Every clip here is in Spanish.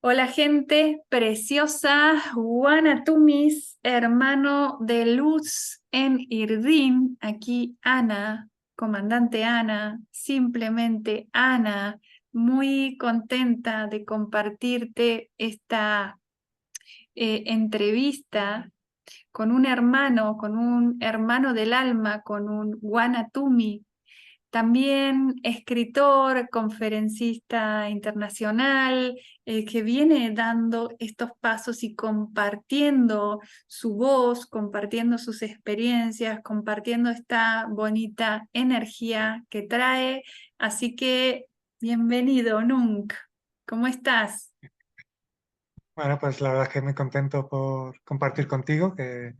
Hola gente preciosa, Tumis, hermano de luz en Irdín, aquí Ana, comandante Ana, simplemente Ana, muy contenta de compartirte esta entrevista con un hermano del alma, con un Wanatumi, también escritor, conferencista internacional, que viene dando estos pasos y compartiendo su voz, compartiendo sus experiencias, compartiendo esta bonita energía que trae. Así que bienvenido, Nunc. ¿Cómo estás? Bueno, pues la verdad es que muy contento por compartir contigo, que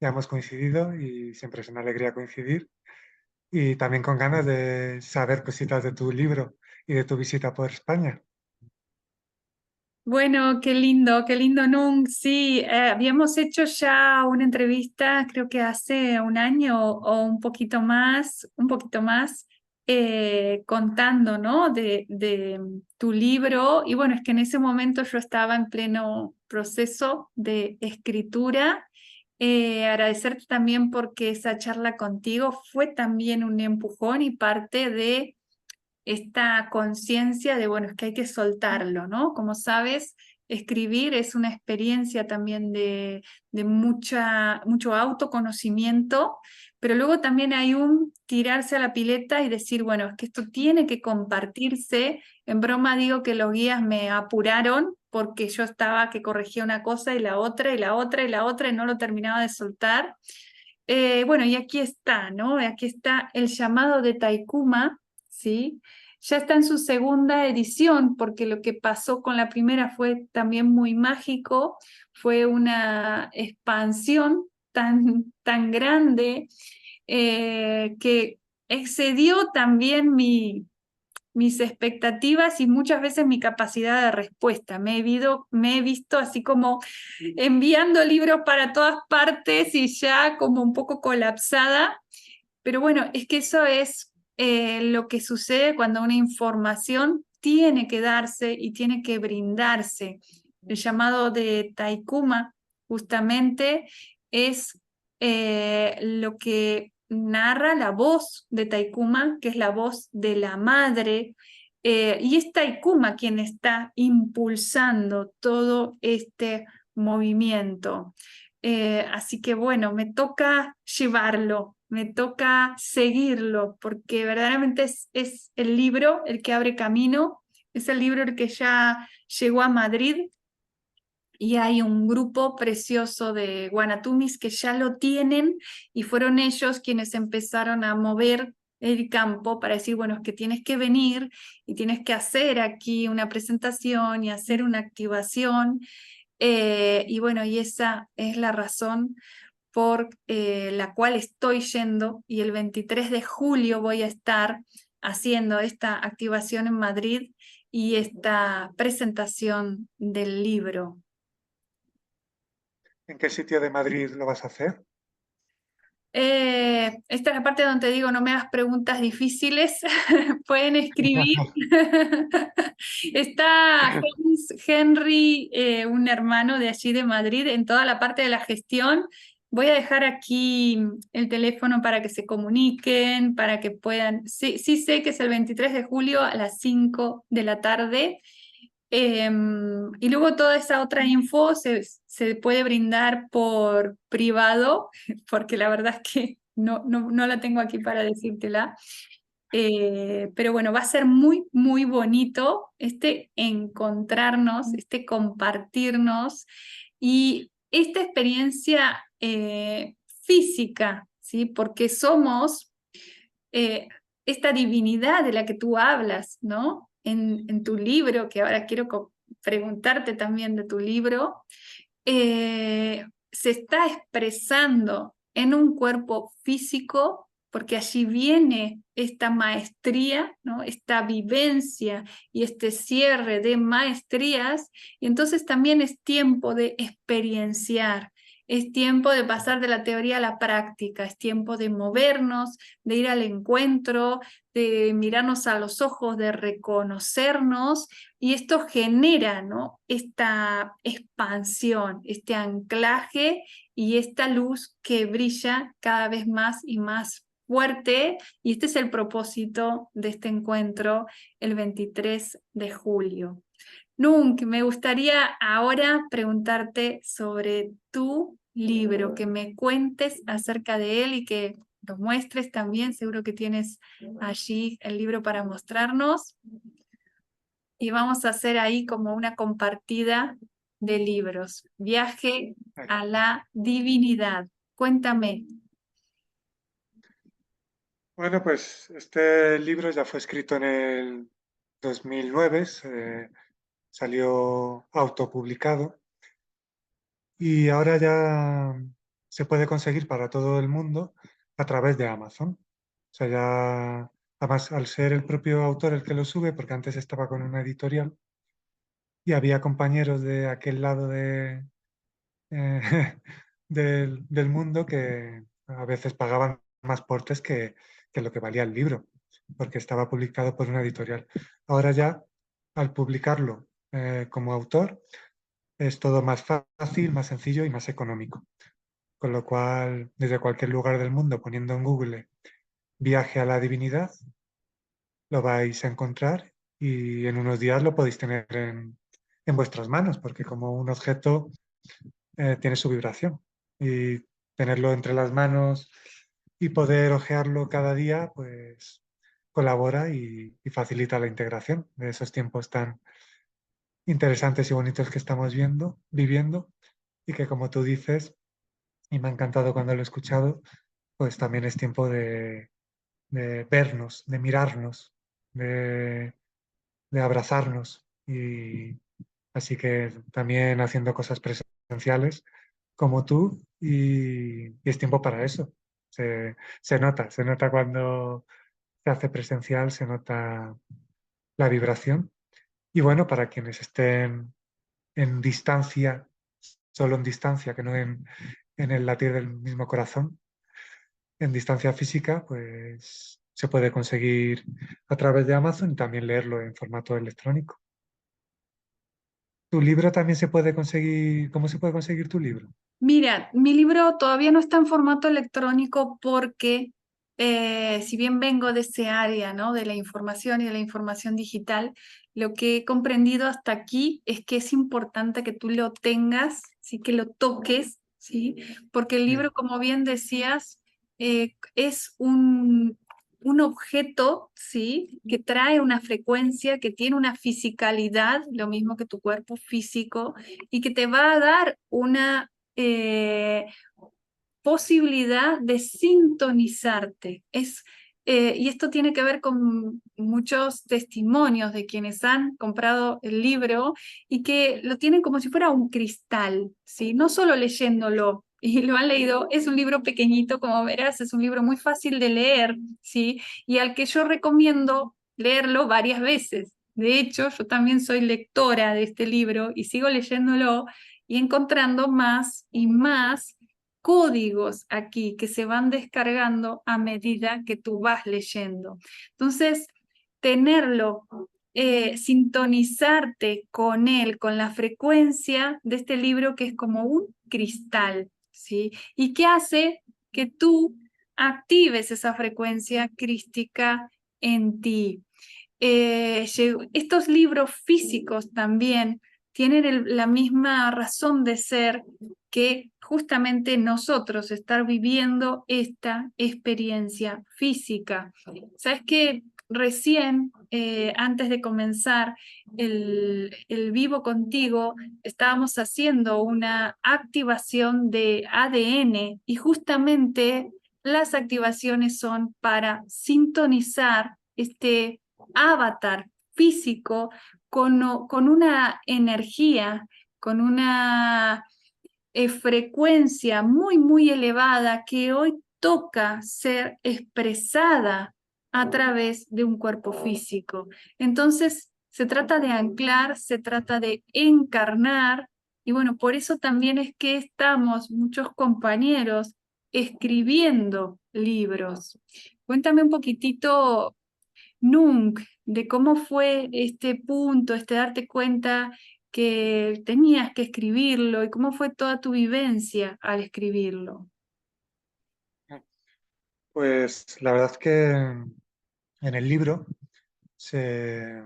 ya hemos coincidido y siempre es una alegría coincidir. Y también con ganas de saber cositas de tu libro y de tu visita por España. Bueno, qué lindo, Nung. Sí, habíamos hecho ya una entrevista, creo que hace un año o un poquito más, contando, ¿no? De tu libro. Y bueno, es que en ese momento yo estaba en pleno proceso de escritura. Agradecerte también porque esa charla contigo fue también un empujón y parte de esta conciencia de, bueno, es que hay que soltarlo, ¿no? Como sabes, escribir es una experiencia también de mucho autoconocimiento, pero luego también hay un tirarse a la pileta y decir, bueno, es que esto tiene que compartirse. En broma digo que los guías me apuraron porque yo estaba que corregía una cosa y la otra y la otra y la otra y no lo terminaba de soltar. Bueno, y aquí está, ¿no? Aquí está el llamado de Taikuma, ¿sí? Ya está en su segunda edición, porque lo que pasó con la primera fue también muy mágico, fue una expansión tan grande que excedió también mis expectativas y muchas veces mi capacidad de respuesta. Me he visto así como enviando libros para todas partes y ya como un poco colapsada, pero bueno, es que eso es lo que sucede cuando una información tiene que darse y tiene que brindarse. El llamado de Taikuma justamente es lo que narra la voz de Taikuma, que es la voz de la madre, y es Taikuma quien está impulsando todo este movimiento. Así que bueno, me toca llevarlo, me toca seguirlo, porque verdaderamente es el libro el que abre camino, es el libro el que ya llegó a Madrid y hay un grupo precioso de Guanatumis que ya lo tienen y fueron ellos quienes empezaron a mover el campo para decir, bueno, es que tienes que venir y tienes que hacer aquí una presentación y hacer una activación. Y bueno, y esa es la razón por la cual estoy yendo y el 23 de julio voy a estar haciendo esta activación en Madrid y esta presentación del libro. ¿En qué sitio de Madrid lo vas a hacer? Esta es la parte donde te digo, no me hagas preguntas difíciles, pueden escribir. Está Henry, un hermano de allí de Madrid, en toda la parte de la gestión. Voy a dejar aquí el teléfono para que se comuniquen, para que puedan. Sí, sí sé que es el 23 de julio a las 5 de la tarde. Y luego toda esa otra info se puede brindar por privado, porque la verdad es que no la tengo aquí para decírtela. Pero bueno, va a ser muy bonito este encontrarnos, este compartirnos y esta experiencia física, ¿sí? Porque somos eh, esta divinidad de la que tú hablas, ¿no? En tu libro, que ahora quiero preguntarte también de tu libro, se está expresando en un cuerpo físico, porque allí viene esta maestría, ¿no? Esta vivencia y este cierre de maestrías, y entonces también es tiempo de experienciar. Es tiempo de pasar de la teoría a la práctica, es tiempo de movernos, de ir al encuentro, de mirarnos a los ojos, de reconocernos, y esto genera, ¿no?, esta expansión, este anclaje y esta luz que brilla cada vez más y más fuerte, y este es el propósito de este encuentro el 23 de julio. Nunc, me gustaría ahora preguntarte sobre tu libro, que me cuentes acerca de él y que lo muestres también. Seguro que tienes allí el libro para mostrarnos. Y vamos a hacer ahí como una compartida de libros. Viaje a la divinidad. Cuéntame. Bueno, pues este libro ya fue escrito en el 2009, salió autopublicado y ahora ya se puede conseguir para todo el mundo a través de Amazon. O sea, ya, además, al ser el propio autor el que lo sube, porque antes estaba con una editorial y había compañeros de aquel lado eh, del mundo que a veces pagaban más portes que lo que valía el libro, porque estaba publicado por una editorial. Ahora ya, al publicarlo como autor, es todo más fácil, más sencillo y más económico. Con lo cual, desde cualquier lugar del mundo, poniendo en Google viaje a la divinidad, lo vais a encontrar y en unos días lo podéis tener en vuestras manos, porque como un objeto tiene su vibración. Y tenerlo entre las manos y poder hojearlo cada día, pues colabora y facilita la integración de esos tiempos tan interesantes y bonitos que estamos viviendo, y que como tú dices, y me ha encantado cuando lo he escuchado, pues también es tiempo de vernos, de mirarnos, de abrazarnos. Y así que también haciendo cosas presenciales como tú, y es tiempo para eso. Se nota cuando se hace presencial, se nota la vibración. Y bueno, para quienes estén en distancia, solo en distancia, que no en el latir del mismo corazón, en distancia física, pues se puede conseguir a través de Amazon y también leerlo en formato electrónico. ¿Tu libro también se puede conseguir? ¿Cómo se puede conseguir tu libro? Mira, mi libro todavía no está en formato electrónico porque si bien vengo de ese área, ¿no?, de la información y de la información digital, lo que he comprendido hasta aquí es que es importante que tú lo tengas, ¿sí?, que lo toques, ¿sí? Porque el libro, Bien, como bien decías, es un objeto, ¿sí?, que trae una frecuencia, que tiene una fisicalidad, lo mismo que tu cuerpo físico, y que te va a dar una eh, posibilidad de sintonizarte. Y esto tiene que ver con muchos testimonios de quienes han comprado el libro y que lo tienen como si fuera un cristal, ¿sí? No solo leyéndolo. Y lo han leído, es un libro pequeñito, como verás, es un libro muy fácil de leer, ¿sí? Y al que yo recomiendo leerlo varias veces. De hecho, yo también soy lectora de este libro y sigo leyéndolo y encontrando más y más códigos aquí que se van descargando a medida que tú vas leyendo. Entonces, tenerlo, sintonizarte con él, con la frecuencia de este libro que es como un cristal, ¿sí? Y que hace que tú actives esa frecuencia crística en ti. Estos libros físicos también tienen la misma razón de ser que justamente nosotros estar viviendo esta experiencia física. Sabes que recién, antes de comenzar el vivo contigo, estábamos haciendo una activación de ADN y justamente las activaciones son para sintonizar este avatar físico con una energía, con una frecuencia muy, muy elevada que hoy toca ser expresada a través de un cuerpo físico. Entonces, se trata de anclar, se trata de encarnar Y bueno, por eso también es que estamos muchos compañeros escribiendo libros. Cuéntame un poquitito, Nunc, de cómo fue este punto, este darte cuenta que tenías que escribirlo y cómo fue toda tu vivencia al escribirlo. Pues la verdad que en el libro se-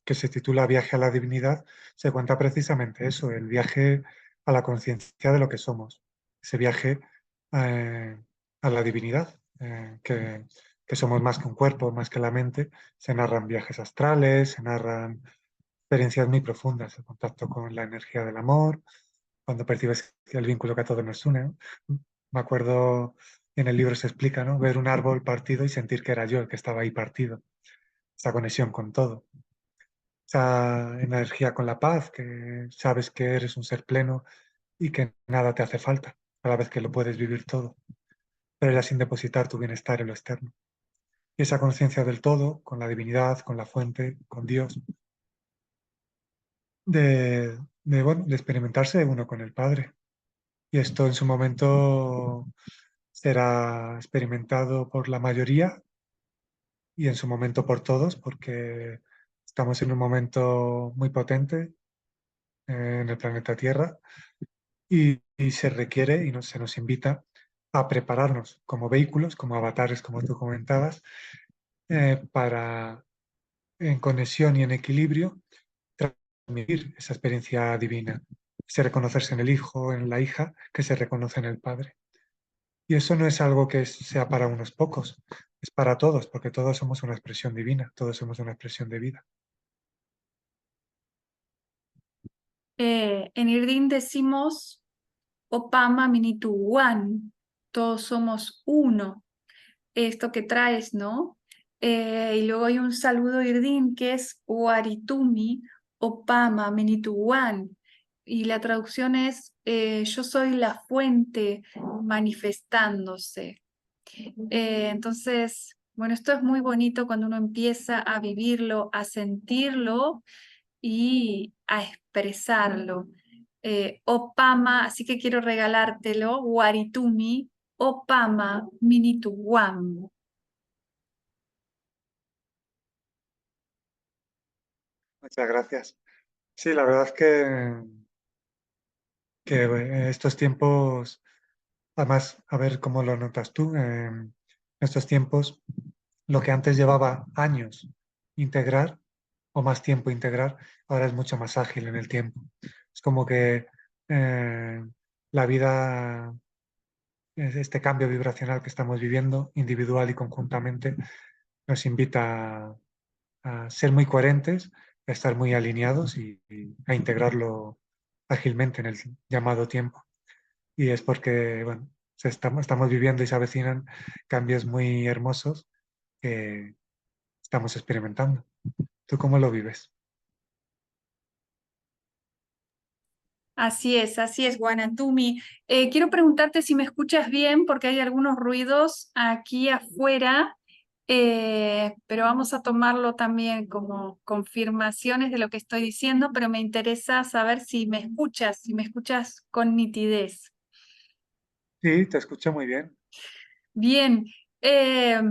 que se titula Viaje a la Divinidad, se cuenta precisamente eso, el viaje a la conciencia de lo que somos, ese viaje eh, a la divinidad, que somos más que un cuerpo, más que la mente. Se narran viajes astrales, se narran experiencias muy profundas, el contacto con la energía del amor, cuando percibes el vínculo que a todos nos une, ¿no? Me acuerdo, en el libro se explica, ¿no? Ver un árbol partido y sentir que era yo el que estaba ahí partido, esa conexión con todo, esa energía con la paz, que sabes que eres un ser pleno y que nada te hace falta, a la vez que lo puedes vivir todo, pero era sin depositar tu bienestar en lo externo. Y esa conciencia del todo, con la divinidad, con la fuente, con Dios, bueno, de experimentarse uno con el Padre. Y esto en su momento será experimentado por la mayoría y en su momento por todos, porque estamos en un momento muy potente en el planeta Tierra y se requiere y se nos invita a prepararnos como vehículos, como avatares, como tú comentabas, para en conexión y en equilibrio transmitir esa experiencia divina, ese reconocerse en el hijo, en la hija, que se reconoce en el padre. Y eso no es algo que sea para unos pocos, es para todos, porque todos somos una expresión divina, todos somos una expresión de vida. En Irdin decimos Opama Minitu One, todos somos uno, esto que traes, ¿no? Y luego hay un saludo Irdin que es Waritumi Opama Minitu One, y la traducción es yo soy la fuente manifestándose. Entonces, bueno, esto es muy bonito cuando uno empieza a vivirlo, a sentirlo y a expresarlo. Opama, así que quiero regalártelo, Waritumi, Opama Minituwam. Muchas gracias. Sí, la verdad es que estos tiempos, además, a ver cómo lo notas tú, en estos tiempos, lo que antes llevaba años integrar o más tiempo integrar, ahora es mucho más ágil en el tiempo. Es como que eh, la vida, este cambio vibracional que estamos viviendo, individual y conjuntamente, nos invita a ser muy coherentes, a estar muy alineados y a integrarlo ágilmente en el llamado tiempo. Y es porque, bueno, estamos viviendo y se avecinan cambios muy hermosos que estamos experimentando. ¿Tú cómo lo vives? Así es, Guanatumi. Quiero preguntarte si me escuchas bien porque hay algunos ruidos aquí afuera, pero vamos a tomarlo también como confirmaciones de lo que estoy diciendo, pero me interesa saber si me escuchas con nitidez. Sí, te escucho muy bien. Bien, eh,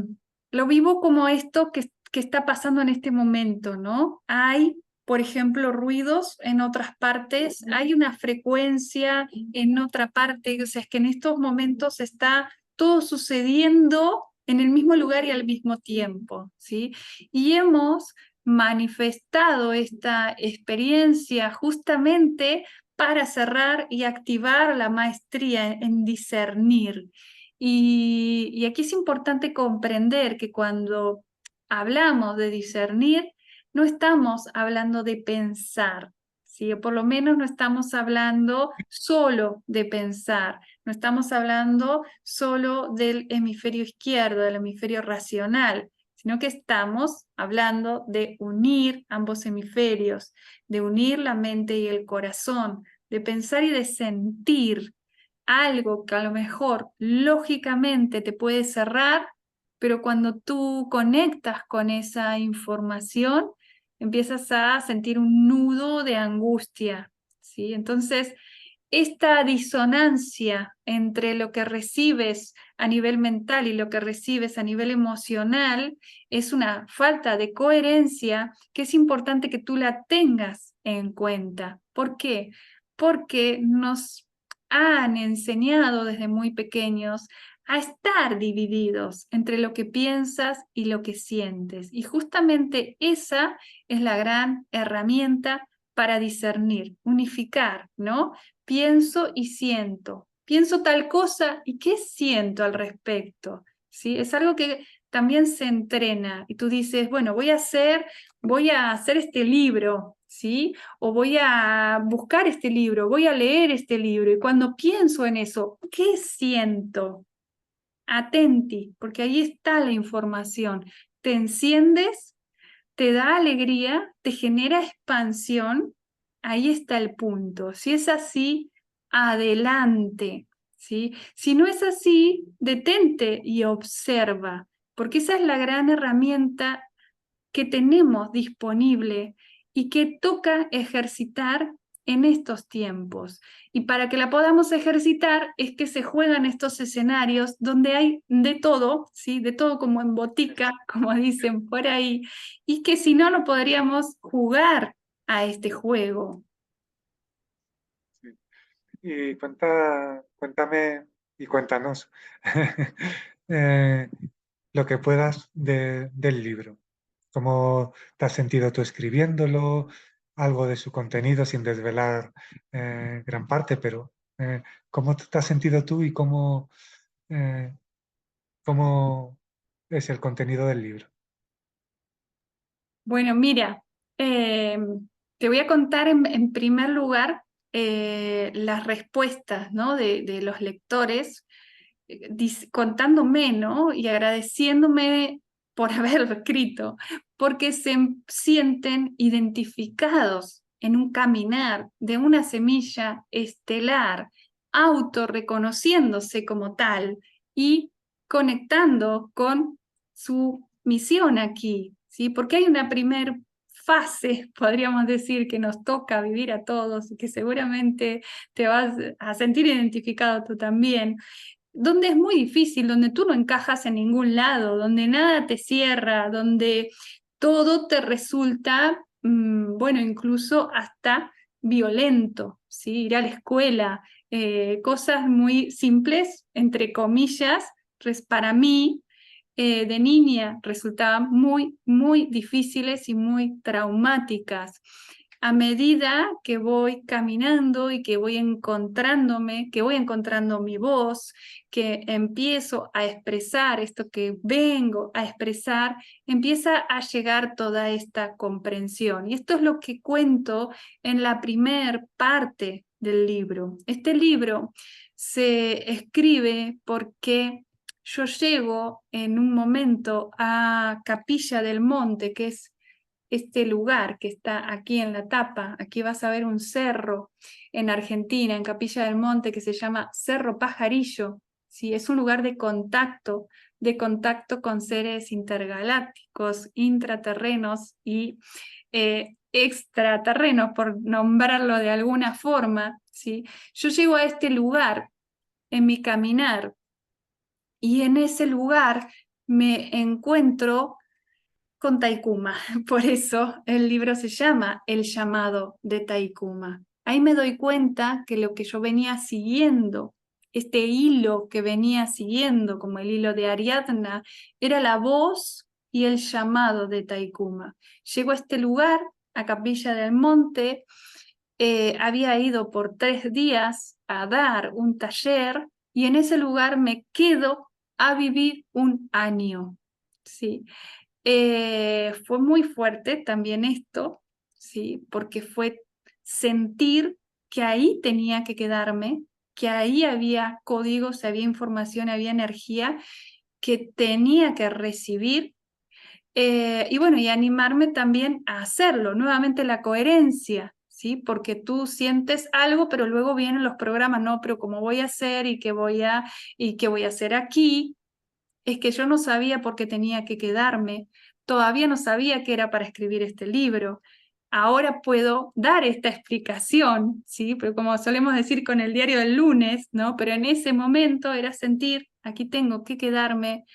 lo vivo como esto que está pasando en este momento, ¿no? Hay, por ejemplo, ruidos en otras partes, hay una frecuencia en otra parte, o sea, es que en estos momentos está todo sucediendo en el mismo lugar y al mismo tiempo, ¿sí? Y hemos manifestado esta experiencia justamente para cerrar y activar la maestría en discernir. Y aquí es importante comprender que cuando hablamos de discernir, no estamos hablando de pensar, ¿sí? O por lo menos no estamos hablando solo de pensar, no estamos hablando solo del hemisferio izquierdo, del hemisferio racional, sino que estamos hablando de unir ambos hemisferios, de unir la mente y el corazón, de pensar y de sentir algo que a lo mejor lógicamente te puede cerrar, pero cuando tú conectas con esa información, empiezas a sentir un nudo de angustia, ¿sí? Entonces, esta disonancia entre lo que recibes a nivel mental y lo que recibes a nivel emocional es una falta de coherencia que es importante que tú la tengas en cuenta. ¿Por qué? Porque nos han enseñado desde muy pequeños a estar divididos entre lo que piensas y lo que sientes. Y justamente esa es la gran herramienta para discernir, unificar, ¿no? Pienso y siento. Pienso tal cosa y qué siento al respecto, ¿sí? Es algo que también se entrena y tú dices, bueno, voy a hacer este libro, ¿sí? O voy a buscar este libro, voy a leer este libro y cuando pienso en eso, ¿qué siento? Atenti, porque ahí está la información. Te enciendes, te da alegría, te genera expansión, ahí está el punto. Si es así, adelante, ¿sí? Si no es así, detente y observa, porque esa es la gran herramienta que tenemos disponible y que toca ejercitar en estos tiempos. Y para que la podamos ejercitar es que se juegan estos escenarios donde hay de todo, ¿sí? De todo como en botica, como dicen por ahí, y que si no, no podríamos jugar a este juego. Sí. Y cuéntame y cuéntanos eh, lo que puedas del libro. ¿Cómo te has sentido tú escribiéndolo? Algo de su contenido sin desvelar gran parte, pero ¿cómo te has sentido tú y eh, cómo es el contenido del libro? Bueno, mira, eh, te voy a contar en primer lugar las respuestas, ¿no? de los lectores contándome, ¿no? Y agradeciéndome por haberlo escrito, porque sienten identificados en un caminar de una semilla estelar, autorreconociéndose como tal y conectando con su misión aquí, ¿sí? Porque hay una primer fase, podríamos decir, que nos toca vivir a todos y que seguramente te vas a sentir identificado tú también, donde es muy difícil, donde tú no encajas en ningún lado, donde nada te cierra, donde todo te resulta, bueno, incluso hasta violento, ¿sí? Ir a la escuela, cosas muy simples, entre comillas, para mí, de niña resultaban muy, muy difíciles y muy traumáticas. A medida que voy caminando y que voy encontrándome, que voy encontrando mi voz, que empiezo a expresar esto que vengo a expresar, empieza a llegar toda esta comprensión. Y esto es lo que cuento en la primer parte del libro. Este libro se escribe porque yo llego en un momento a Capilla del Monte, que es este lugar que está aquí en la tapa. Aquí vas a ver un cerro en Argentina, en Capilla del Monte, que se llama Cerro Pajarillo. ¿Sí? Es un lugar de contacto con seres intergalácticos, intraterrenos y extraterrenos, por nombrarlo de alguna forma. ¿Sí? Yo llego a este lugar en mi caminar y en ese lugar me encuentro con Taikuma. Por eso el libro se llama El llamado de Taikuma. Ahí me doy cuenta que lo que yo venía siguiendo, este hilo que venía siguiendo, como el hilo de Ariadna, era la voz y el llamado de Taikuma. Llego a este lugar, a Capilla del Monte, había ido por 3 días a dar un taller y en ese lugar me quedo a vivir un año. Sí. Fue muy fuerte también esto, ¿sí? Porque fue sentir que ahí tenía que quedarme, que ahí había códigos, había información, había energía que tenía que recibir. Y bueno, y animarme también a hacerlo, nuevamente la coherencia, ¿sí? Porque tú sientes algo, pero luego vienen los programas, no, pero ¿cómo voy a hacer y qué voy a hacer aquí? Es que yo no sabía por qué tenía que quedarme, todavía no sabía que era para escribir este libro. ahora puedo dar esta explicación, ¿sí? Pero como solemos decir con el diario del lunes, ¿no? Pero en ese momento era sentir, aquí tengo que quedarme,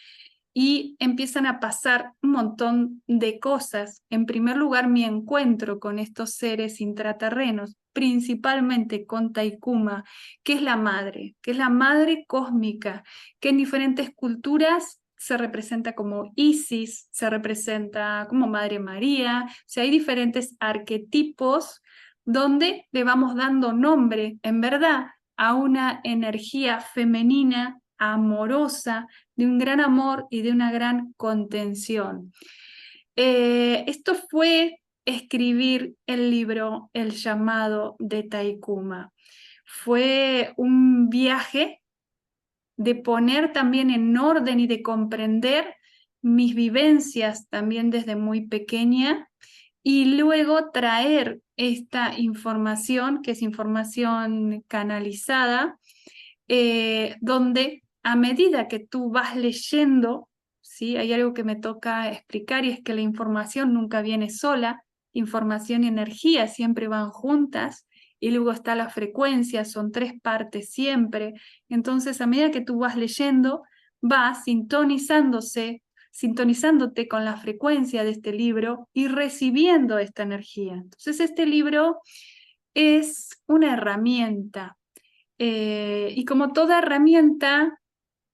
y empiezan a pasar un montón de cosas. En primer lugar, mi encuentro con estos seres intraterrenos, principalmente con Taikuma, que es la madre cósmica, que en diferentes culturas se representa como Isis, se representa como Madre María, o sea, hay diferentes arquetipos donde le vamos dando nombre, en verdad, a una energía femenina, amorosa, de un gran amor y de una gran contención. Esto fue escribir el libro El llamado de Taikuma. Fue un viaje de poner también en orden y de comprender mis vivencias también desde muy pequeña y luego traer esta información, que es información canalizada, donde a medida que tú vas leyendo, ¿sí? Hay algo que me toca explicar y es que la información nunca viene sola, información y energía siempre van juntas y luego está la frecuencia, son tres partes siempre. Entonces, a medida que tú vas leyendo, vas sintonizándote con la frecuencia de este libro y recibiendo esta energía. Entonces, este libro es una herramienta y como toda herramienta,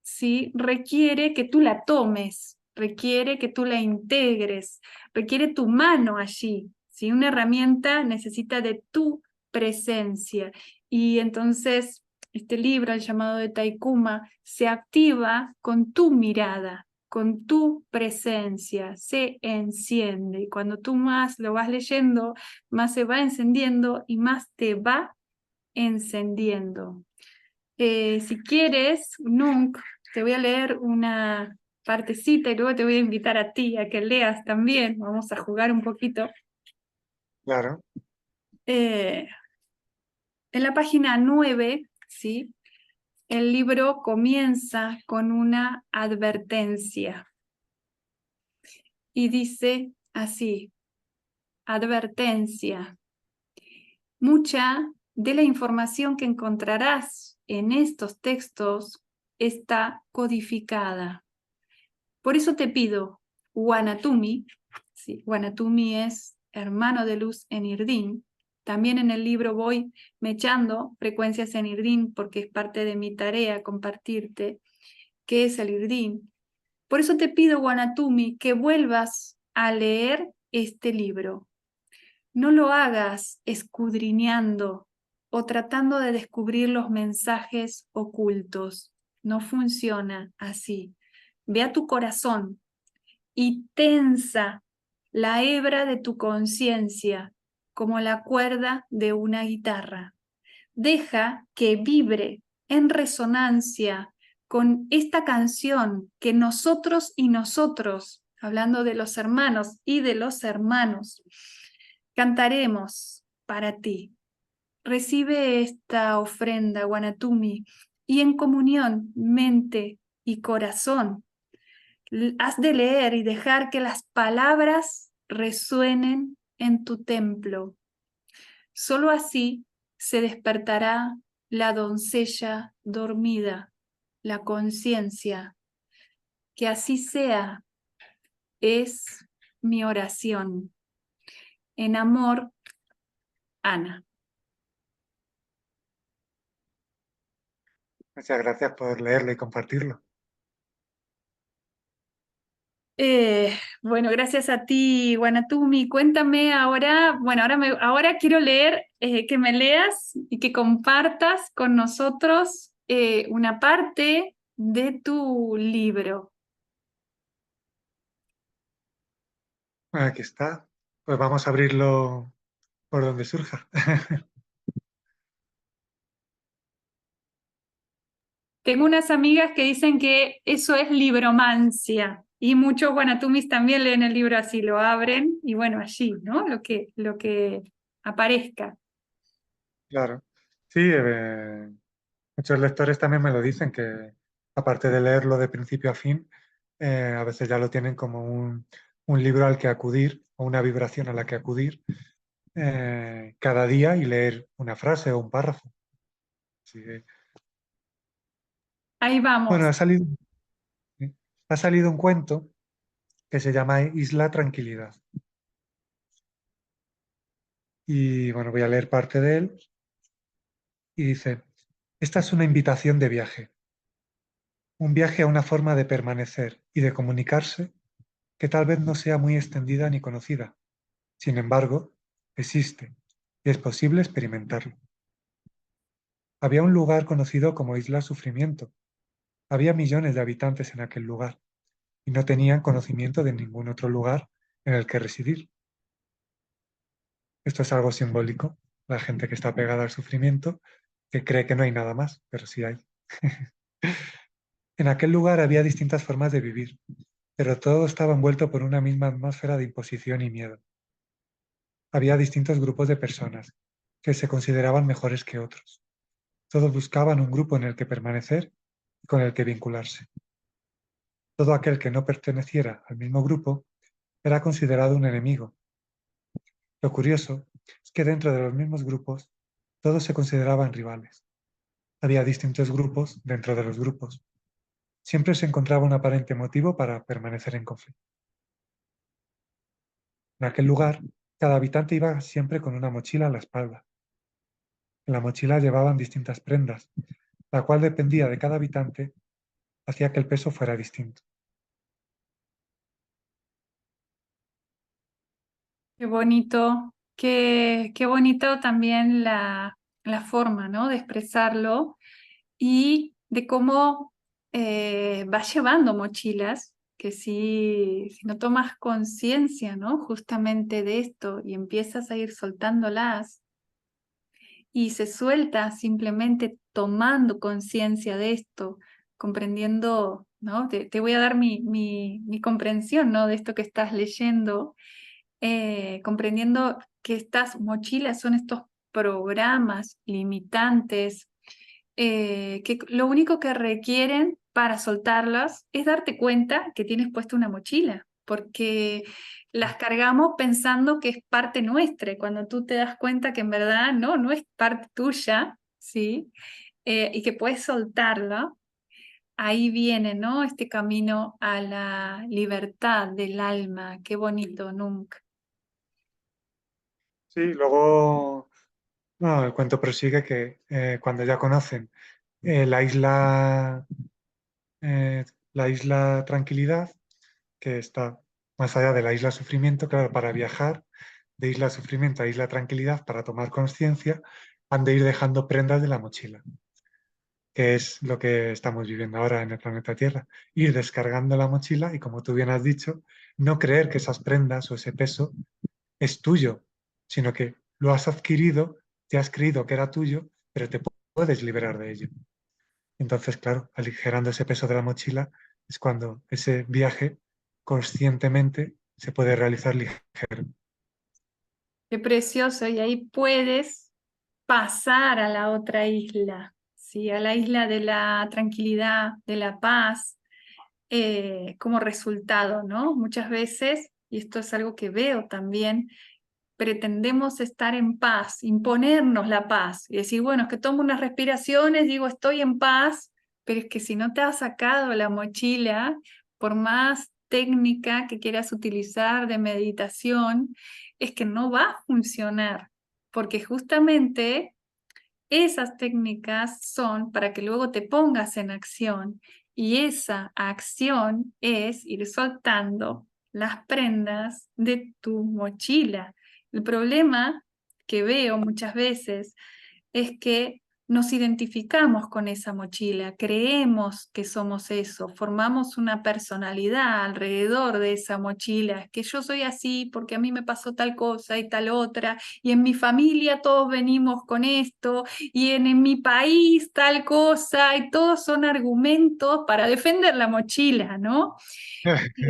¿sí? Requiere que tú la tomes, requiere que tú la integres, requiere tu mano allí. ¿Sí? Una herramienta necesita de tu presencia. Y entonces este libro, el llamado de Taikuma, se activa con tu mirada, con tu presencia, se enciende. Y cuando tú más lo vas leyendo, más se va encendiendo y más te va encendiendo. Si quieres, Nunc, te voy a leer una partecita y luego te voy a invitar a ti a que leas también. Vamos a jugar un poquito. Claro, Eh, en la página 9, ¿sí? El libro comienza con una advertencia y dice así, advertencia. Mucha de la información que encontrarás en estos textos está codificada. Por eso te pido, Wanatumi, ¿sí? Wanatumi es hermano de luz en Irdin. También en el libro voy mechando frecuencias en Irdin porque es parte de mi tarea compartirte qué es el Irdin. Por eso te pido, Wanatumi, que vuelvas a leer este libro. No lo hagas escudriñando o tratando de descubrir los mensajes ocultos. No funciona así. Ve a tu corazón y tensa la hebra de tu conciencia como la cuerda de una guitarra. Deja que vibre en resonancia con esta canción que nosotros y nosotros, hablando de los hermanos y de los hermanos, cantaremos para ti. Recibe esta ofrenda, Wanatumi, y en comunión, mente y corazón, has de leer y dejar que las palabras resuenen en tu templo. Solo así se despertará la doncella dormida, la conciencia. Que así sea, es mi oración. En amor, Ana. muchas gracias por leerlo y compartirlo. Bueno, gracias a ti, Guanatumi. Cuéntame ahora, bueno, ahora quiero leer, que me leas y que compartas con nosotros una parte de tu libro. Aquí está. Pues vamos a abrirlo por donde surja. Tengo unas amigas que dicen que eso es libromancia y muchos Guanatumis también leen el libro así, lo abren y bueno, allí, ¿no? Lo que aparezca. Claro. Sí, muchos lectores también me lo dicen, que aparte de leerlo de principio a fin, a veces ya lo tienen como un libro al que acudir o una vibración a la que acudir cada día y leer una frase o un párrafo. Así que, Ahí bueno, vamos. ha salido un cuento que se llama Isla Tranquilidad. Y bueno, voy a leer parte de él. Y dice, esta es una invitación de viaje, un viaje a una forma de permanecer y de comunicarse que tal vez no sea muy extendida ni conocida. Sin embargo, existe y es posible experimentarlo. Había un lugar conocido como Isla Sufrimiento. Había millones de habitantes en aquel lugar y no tenían conocimiento de ningún otro lugar en el que residir. Esto es algo simbólico. La gente que está pegada al sufrimiento, que cree que no hay nada más, pero sí hay. En aquel lugar había distintas formas de vivir, pero todo estaba envuelto por una misma atmósfera de imposición y miedo. Había distintos grupos de personas que se consideraban mejores que otros. Todos buscaban un grupo en el que permanecer y con el que vincularse. Todo aquel que no perteneciera al mismo grupo era considerado un enemigo. Lo curioso es que dentro de los mismos grupos todos se consideraban rivales. Había distintos grupos dentro de los grupos. Siempre se encontraba un aparente motivo para permanecer en conflicto. En aquel lugar, cada habitante iba siempre con una mochila a la espalda. En la mochila llevaban distintas prendas, la cual dependía de cada habitante, hacía que el peso fuera distinto. Qué bonito, qué bonito también la forma, ¿no? De expresarlo y de cómo vas llevando mochilas, que si no tomas conciencia, ¿no? Justamente de esto y empiezas a ir soltándolas y se suelta simplemente tomando conciencia de esto, comprendiendo, ¿no? Te voy a dar mi comprensión, ¿no? De esto que estás leyendo, comprendiendo que estas mochilas son estos programas limitantes que lo único que requieren para soltarlas es darte cuenta que tienes puesta una mochila, porque las cargamos pensando que es parte nuestra, y cuando tú te das cuenta que en verdad no es parte tuya, ¿sí? Y que puedes soltarla, ahí viene, ¿no? Este camino a la libertad del alma, qué bonito, nunca. Sí, luego no, el cuento prosigue que cuando ya conocen eh, la isla, eh, la isla Tranquilidad, que está más allá de la isla Sufrimiento, claro, para viajar de isla Sufrimiento a isla Tranquilidad, para tomar conciencia, han de ir dejando prendas de la mochila, que es lo que estamos viviendo ahora en el planeta Tierra. Ir descargando la mochila y, como tú bien has dicho, no creer que esas prendas o ese peso es tuyo, sino que lo has adquirido, te has creído que era tuyo, pero te puedes liberar de ello. Entonces, claro, aligerando ese peso de la mochila es cuando ese viaje conscientemente se puede realizar ligero. Qué precioso, y ahí puedes pasar a la otra isla, ¿sí? A la isla de la tranquilidad, de la paz, como resultado, ¿no? Muchas veces, y esto es algo que veo también, pretendemos estar en paz, imponernos la paz y decir, bueno, es que tomo unas respiraciones, digo, estoy en paz, pero es que si no te has sacado la mochila, por más técnica que quieras utilizar de meditación, es que no va a funcionar, porque justamente esas técnicas son para que luego te pongas en acción y esa acción es ir soltando las prendas de tu mochila. El problema que veo muchas veces es que nos identificamos con esa mochila, creemos que somos eso, formamos una personalidad alrededor de esa mochila, que yo soy así porque a mí me pasó tal cosa y tal otra, y en mi familia todos venimos con esto, y en mi país tal cosa, y todos son argumentos para defender la mochila, ¿no? Sí.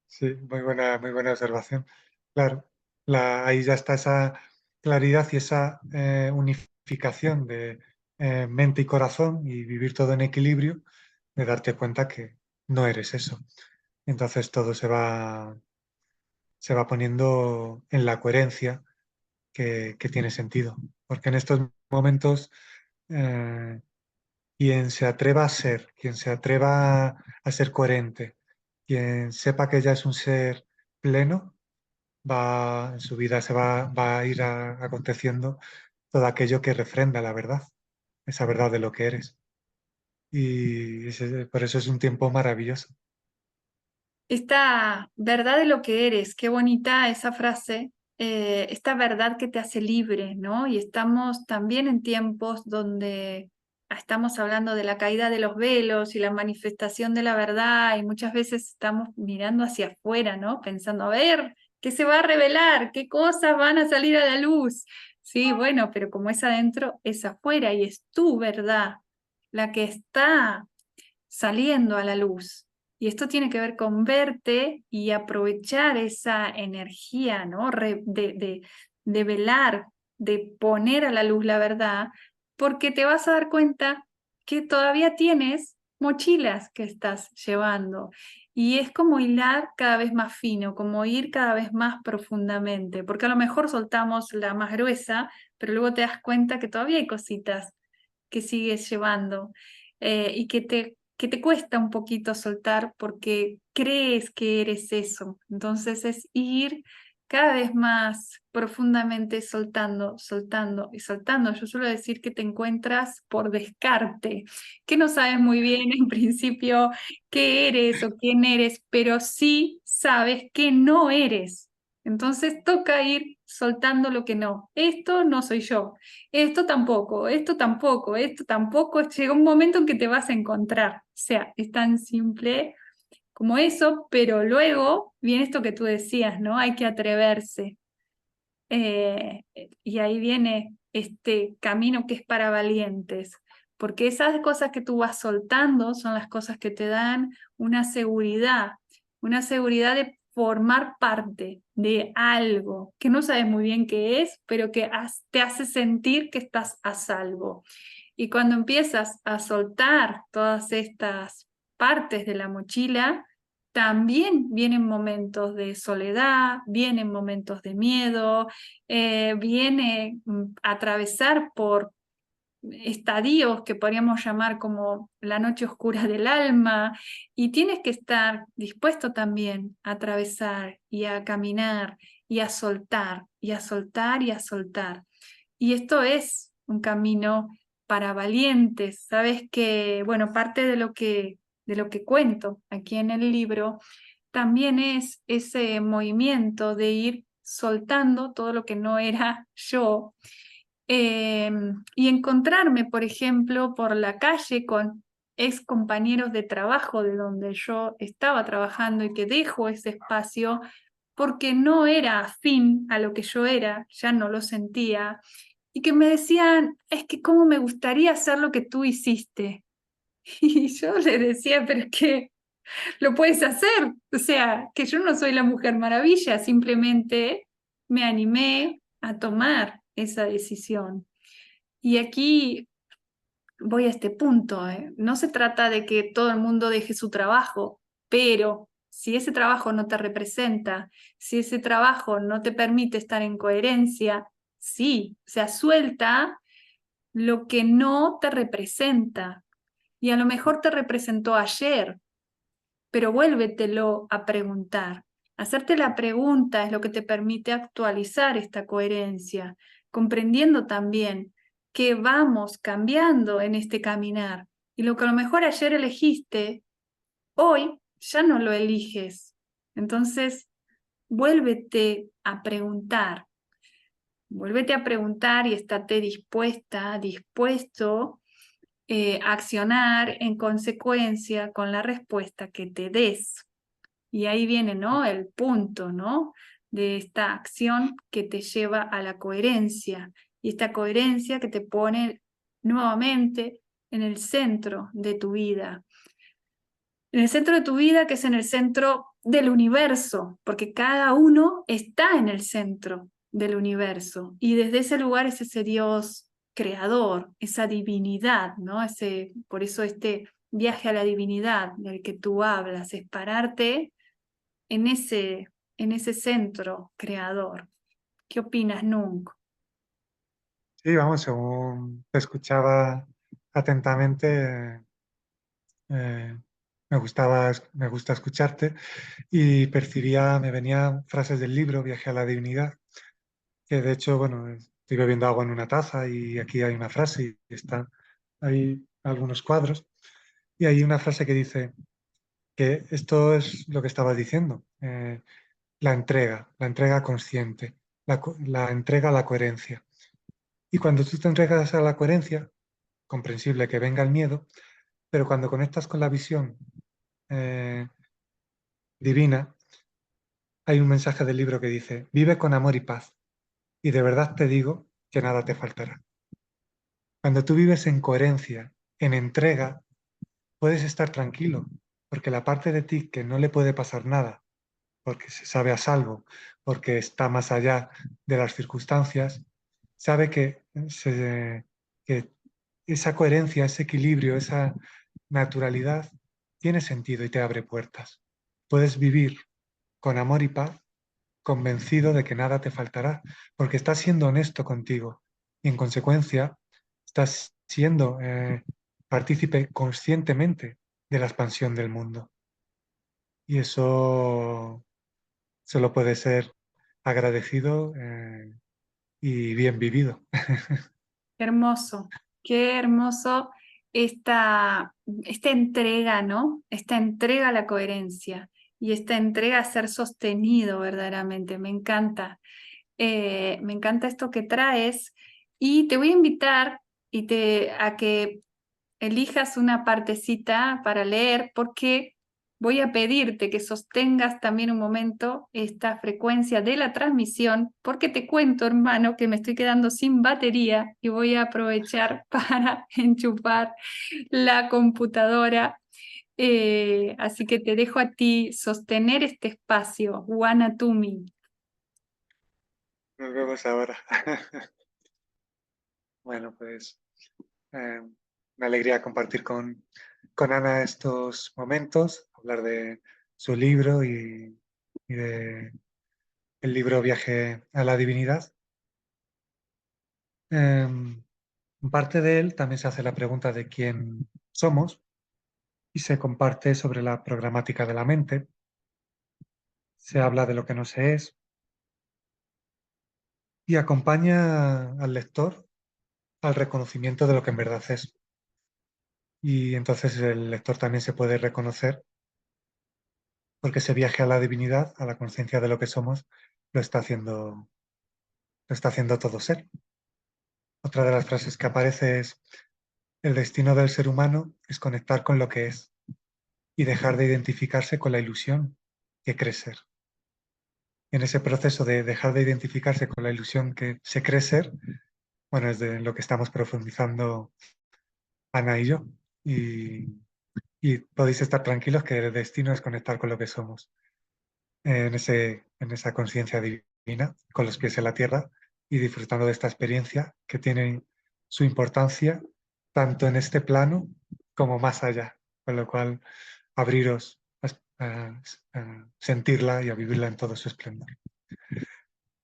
Sí, muy buena observación. Claro, ahí ya está esa claridad y esa unificación de mente y corazón y vivir todo en equilibrio, de darte cuenta que no eres eso. Entonces todo se va poniendo en la coherencia que tiene sentido. Porque en estos momentos, eh, quien se atreva a ser, quien se atreva a ser coherente, quien sepa que ya es un ser pleno, en su vida va a ir aconteciendo todo aquello que refrenda la verdad, esa verdad de lo que eres. Y por eso es un tiempo maravilloso. Esta verdad de lo que eres, qué bonita esa frase, esta verdad que te hace libre, ¿no? Y estamos también en tiempos donde estamos hablando de la caída de los velos y la manifestación de la verdad, y muchas veces estamos mirando hacia afuera, ¿no? Pensando, a ver, ¿qué se va a revelar? ¿Qué cosas van a salir a la luz? Sí, bueno, pero como es adentro, es afuera y es tu verdad la que está saliendo a la luz. Y esto tiene que ver con verte y aprovechar esa energía, ¿no? De velar, de poner a la luz la verdad, porque te vas a dar cuenta que todavía tienes mochilas que estás llevando. Y es como hilar cada vez más fino, como ir cada vez más profundamente, porque a lo mejor soltamos la más gruesa, pero luego te das cuenta que todavía hay cositas que sigues llevando y que te cuesta un poquito soltar porque crees que eres eso. Entonces es ir cada vez más profundamente soltando, soltando y soltando. Yo suelo decir que te encuentras por descarte, que no sabes muy bien en principio qué eres o quién eres, pero sí sabes que no eres. Entonces toca ir soltando lo que no. Esto no soy yo. Esto tampoco, esto tampoco, esto tampoco. Llega un momento en que te vas a encontrar. O sea, es tan simple como eso, pero luego viene esto que tú decías, ¿no? Hay que atreverse. Eh, y ahí viene este camino que es para valientes, porque esas cosas que tú vas soltando son las cosas que te dan una seguridad de formar parte de algo que no sabes muy bien qué es, pero que te hace sentir que estás a salvo. Y cuando empiezas a soltar todas estas partes de la mochila, también vienen momentos de soledad, vienen momentos de miedo, viene atravesar por estadios que podríamos llamar como la noche oscura del alma, y tienes que estar dispuesto también a atravesar y a caminar y a soltar y a soltar y a soltar. Y esto es un camino para valientes. Sabes que, bueno, parte de lo que cuento aquí en el libro también es ese movimiento de ir soltando todo lo que no era yo y encontrarme, por ejemplo, por la calle con ex compañeros de trabajo de donde yo estaba trabajando y que dejo ese espacio porque no era afín a lo que yo era, ya no lo sentía, y que me decían, es que cómo me gustaría hacer lo que tú hiciste. Y yo les decía, pero es que lo puedes hacer. O sea, que yo no soy la Mujer Maravilla, simplemente me animé a tomar esa decisión. Y aquí voy a este punto, ¿eh? No se trata de que todo el mundo deje su trabajo, pero si ese trabajo no te representa, si ese trabajo no te permite estar en coherencia, sí, o sea, suelta lo que no te representa. Y a lo mejor te representó ayer, pero vuélvetelo a preguntar. Hacerte la pregunta es lo que te permite actualizar esta coherencia, comprendiendo también que vamos cambiando en este caminar y lo que a lo mejor ayer elegiste, hoy ya no lo eliges. Entonces, vuélvete a preguntar, vuélvete a preguntar y estate dispuesta, dispuesto a accionar en consecuencia con la respuesta que te des. Y ahí viene, ¿no? El punto, ¿no? De esta acción que te lleva a la coherencia. Y esta coherencia que te pone nuevamente en el centro de tu vida. En el centro de tu vida, que es en el centro del universo, porque cada uno está en el centro del universo. Y desde ese lugar es ese Dios creador, esa divinidad, ¿no? Por eso este viaje a la divinidad del que tú hablas, es pararte en en ese centro creador. ¿Qué opinas, Nung? Sí, vamos, según te escuchaba atentamente, eh, me gusta escucharte y percibía, me venían frases del libro Viaje a la Divinidad, que de hecho, bueno, estoy bebiendo agua en una taza y aquí hay una frase y están ahí algunos cuadros y hay una frase que dice que esto es lo que estabas diciendo, la entrega consciente, la entrega a la coherencia. Y cuando tú te entregas a la coherencia, comprensible que venga el miedo, pero cuando conectas con la visión eh, divina, hay un mensaje del libro que dice, vive con amor y paz, y de verdad te digo que nada te faltará. Cuando tú vives en coherencia, en entrega, puedes estar tranquilo, porque la parte de ti que no le puede pasar nada, porque se sabe a salvo, porque está más allá de las circunstancias, sabe que esa coherencia, ese equilibrio, esa naturalidad tiene sentido y te abre puertas. Puedes vivir con amor y paz, convencido de que nada te faltará, porque estás siendo honesto contigo y en consecuencia estás siendo partícipe conscientemente de la expansión del mundo. Y eso solo puede ser agradecido y bien vivido. Qué hermoso esta entrega, ¿no? Esta entrega a la coherencia y esta entrega a ser sostenido verdaderamente. Me encanta esto que traes y te voy a invitar a que elijas una partecita para leer porque voy a pedirte que sostengas también un momento esta frecuencia de la transmisión porque te cuento, hermano, que me estoy quedando sin batería y voy a aprovechar para enchufar la computadora. Así que te dejo a ti sostener este espacio, Wanatumi. Nos vemos ahora. Bueno, pues una alegría compartir con Ana estos momentos, hablar de su libro y de el libro Viaje a la Divinidad. En parte de él también se hace la pregunta de quién somos y se comparte sobre la programática de la mente. Se habla de lo que no se es y acompaña al lector al reconocimiento de lo que en verdad es. Y entonces el lector también se puede reconocer porque ese viaje a la divinidad, a la conciencia de lo que somos, lo lo está haciendo todo ser. Otra de las frases que aparece es, el destino del ser humano es conectar con lo que es y dejar de identificarse con la ilusión que cree ser. En ese proceso de dejar de identificarse con la ilusión que se cree ser, bueno, es de lo que estamos profundizando Ana y yo. Y podéis estar tranquilos que el destino es conectar con lo que somos, en esa conciencia divina, con los pies en la tierra y disfrutando de esta experiencia que tiene su importancia tanto en este plano como más allá. Con lo cual, abriros a sentirla y a vivirla en todo su esplendor.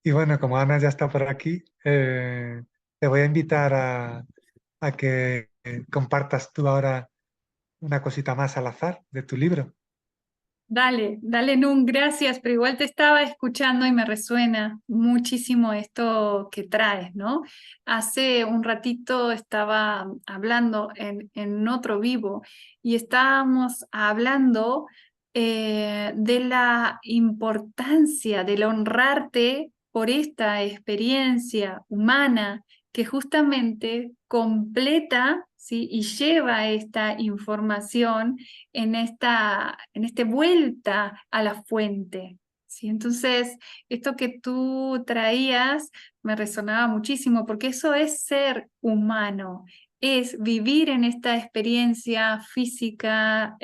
Y bueno, como Ana ya está por aquí, te voy a invitar a que compartas tú ahora una cosita más al azar de tu libro. Dale, dale, Nun, gracias, pero igual te estaba escuchando y me resuena muchísimo esto que traes, ¿no? Hace un ratito estaba hablando en otro vivo y estábamos hablando de la importancia del honrarte por esta experiencia humana que justamente completa, ¿sí? Y lleva esta información en esta vuelta a la fuente. ¿Sí? Entonces, esto que tú traías me resonaba muchísimo porque eso es ser humano, es vivir en esta experiencia física,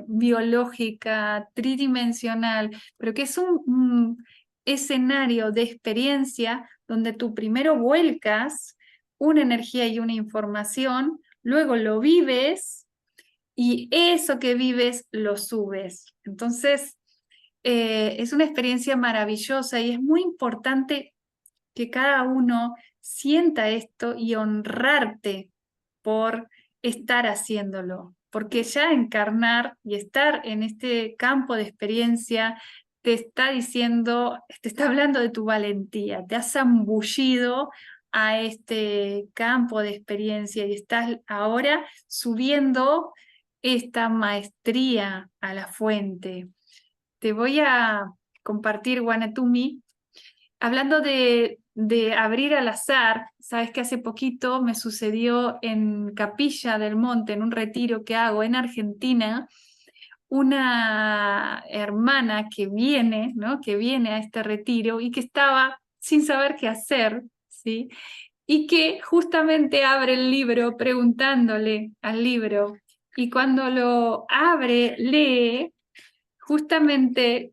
biológica, tridimensional, pero que es un escenario de experiencia donde tú primero vuelcas una energía y una información, luego lo vives y eso que vives lo subes. Entonces, Es una experiencia maravillosa y es muy importante que cada uno sienta esto y honrarte por estar haciéndolo, porque ya encarnar y estar en este campo de experiencia te está diciendo, te está hablando de tu valentía, te has zambullido a este campo de experiencia y estás ahora subiendo esta maestría a la fuente. Te voy a compartir, Wanatumi, hablando de abrir al azar. Sabes que hace poquito me sucedió en Capilla del Monte, en un retiro que hago en Argentina, una hermana que viene, ¿no? Que viene a este retiro y que estaba sin saber qué hacer, ¿sí? Y que justamente abre el libro preguntándole al libro, y cuando lo abre, lee justamente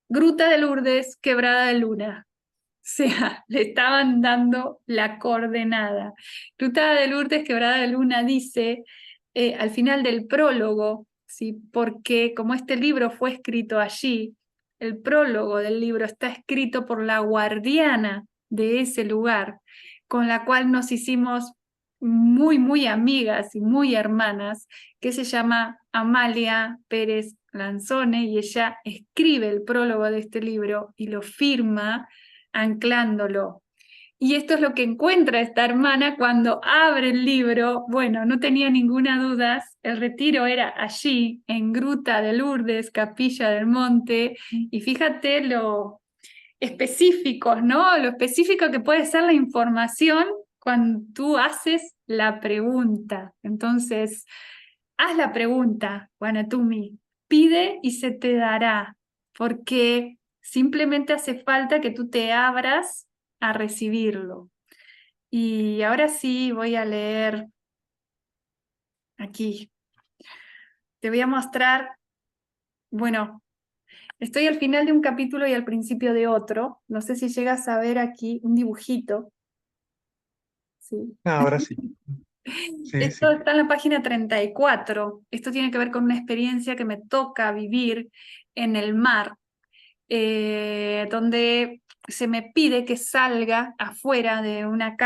Gruta de Lourdes, Quebrada de Luna. O sea, le estaban dando la coordenada. Gruta de Lourdes, Quebrada de Luna dice al final del prólogo, ¿sí? Porque como este libro fue escrito allí, el prólogo del libro está escrito por la guardiana de ese lugar, con la cual nos hicimos muy, muy amigas y muy hermanas, que se llama Amalia Pérez Lanzone, y ella escribe el prólogo de este libro y lo firma anclándolo. Y esto es lo que encuentra esta hermana cuando abre el libro. Bueno, no tenía ninguna duda, el retiro era allí, en Gruta de Lourdes, Capilla del Monte, y fíjate lo específicos, ¿no? Lo específico que puede ser la información cuando tú haces la pregunta. Entonces, haz la pregunta, Wanatumi, pide y se te dará, porque simplemente hace falta que tú te abras a recibirlo. Y ahora sí voy a leer aquí. Te voy a mostrar, bueno, estoy al final de un capítulo y al principio de otro. No sé si llegas a ver aquí un dibujito. Sí. Ahora sí, sí, Esto sí. está en la página 34. Esto tiene que ver con una experiencia que me toca vivir en el mar, donde se me pide que salga afuera de una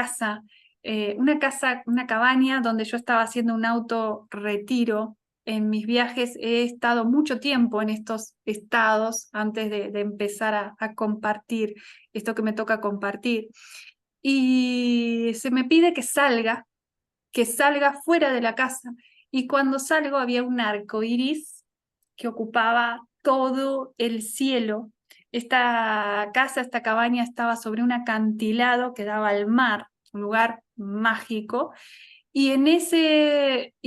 cabaña donde yo estaba haciendo un auto retiro. En mis viajes he estado mucho tiempo en estos estados antes de empezar a compartir esto que me toca compartir. Y se me pide que salga fuera de la casa. Y cuando salgo había un arco iris que ocupaba todo el cielo. Esta casa, esta cabaña estaba sobre un acantilado que daba al mar, un lugar mágico. Y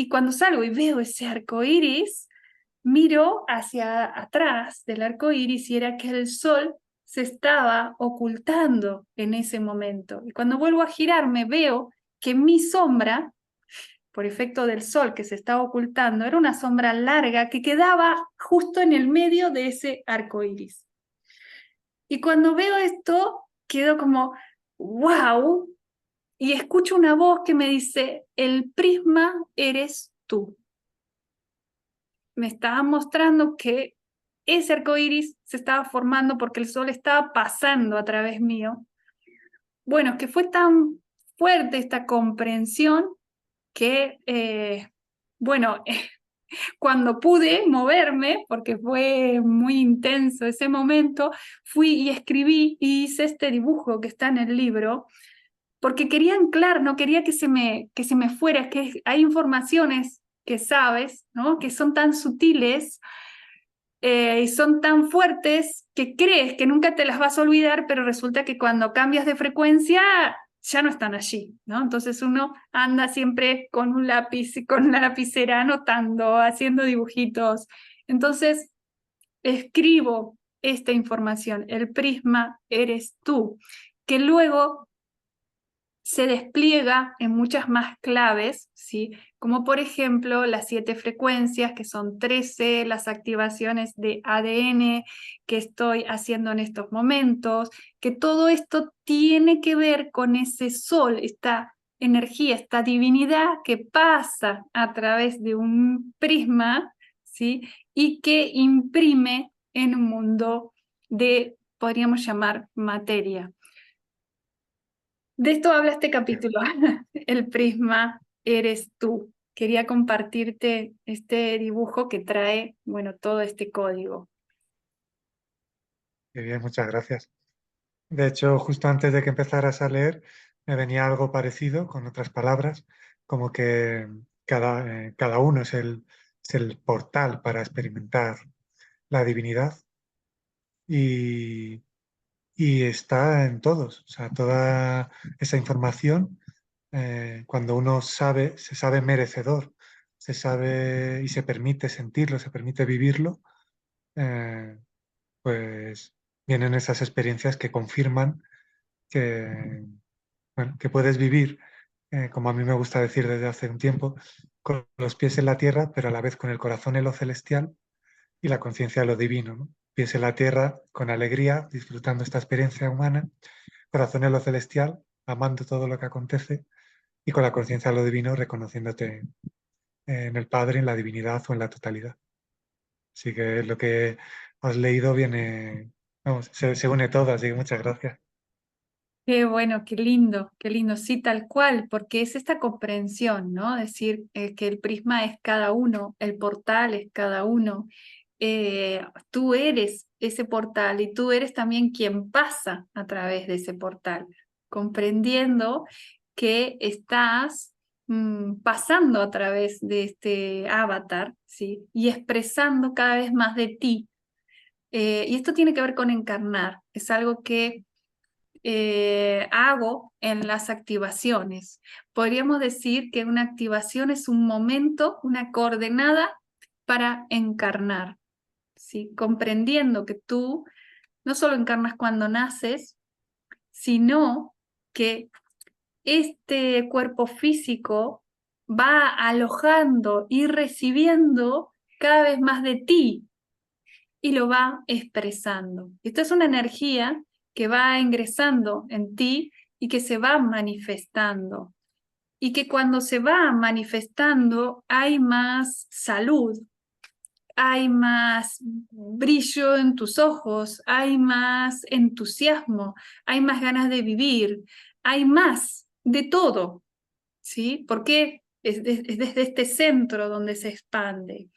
cuando salgo y veo ese arco iris, miro hacia atrás del arco iris y era que el sol se estaba ocultando en ese momento. Y cuando vuelvo a girarme, veo que mi sombra, por efecto del sol que se estaba ocultando, era una sombra larga que quedaba justo en el medio de ese arco iris. Y cuando veo esto, quedo como, wow, y escucho una voz que me dice, el prisma eres tú. Me estaba mostrando que ese arco iris se estaba formando porque el sol estaba pasando a través mío. Bueno, es que fue tan fuerte esta comprensión que, bueno, cuando pude moverme, porque fue muy intenso ese momento, fui y escribí y hice este dibujo que está en el libro, porque quería anclar, no quería que se me fuera, es que hay informaciones que sabes, ¿no? Que son tan sutiles y son tan fuertes que crees que nunca te las vas a olvidar, pero resulta que cuando cambias de frecuencia ya no están allí, ¿no? Entonces uno anda siempre con un lápiz y con una lapicera anotando, haciendo dibujitos. Entonces escribo esta información, el prisma eres tú, que luego se despliega en muchas más claves, ¿sí? Como por ejemplo las 7 frecuencias, que son 13, las activaciones de ADN que estoy haciendo en estos momentos, que todo esto tiene que ver con ese sol, esta energía, esta divinidad que pasa a través de un prisma, ¿sí? Y que imprime en un mundo de, podríamos llamar, materia. De esto habla este capítulo, el prisma eres tú. Quería compartirte este dibujo que trae, bueno, todo este código. Qué bien, muchas gracias. De hecho, justo antes de que empezaras a leer, me venía algo parecido con otras palabras, como que cada uno es el portal para experimentar la divinidad y, y está en todos. O sea, toda esa información, cuando uno sabe, se sabe merecedor, se sabe y se permite sentirlo, se permite vivirlo, eh, pues vienen esas experiencias que confirman que, bueno, que puedes vivir, como a mí me gusta decir desde hace un tiempo, con los pies en la tierra, pero a la vez con el corazón en lo celestial y la conciencia de lo divino, ¿no? Pies en la tierra con alegría, disfrutando esta experiencia humana, corazón en lo celestial, amando todo lo que acontece y con la conciencia de lo divino, reconociéndote en el Padre, en la divinidad o en la totalidad. Así que lo que has leído viene, vamos, se une todo, así que muchas gracias. Qué bueno, qué lindo, qué lindo. Sí, tal cual, porque es esta comprensión, ¿no? Decir que el prisma es cada uno, el portal es cada uno. Tú eres ese portal y tú eres también quien pasa a través de ese portal, comprendiendo que estás pasando a través de este avatar, ¿sí? Y expresando cada vez más de ti. Y esto tiene que ver con encarnar, es algo que hago en las activaciones. Podríamos decir que una activación es un momento, una coordenada para encarnar, ¿sí? Comprendiendo que tú no solo encarnas cuando naces, sino que este cuerpo físico va alojando y recibiendo cada vez más de ti y lo va expresando. Esta es una energía que va ingresando en ti y que se va manifestando. Y que cuando se va manifestando hay más salud, hay más brillo en tus ojos, hay más entusiasmo, hay más ganas de vivir, hay más de todo, ¿sí? Porque es desde este centro donde se expande.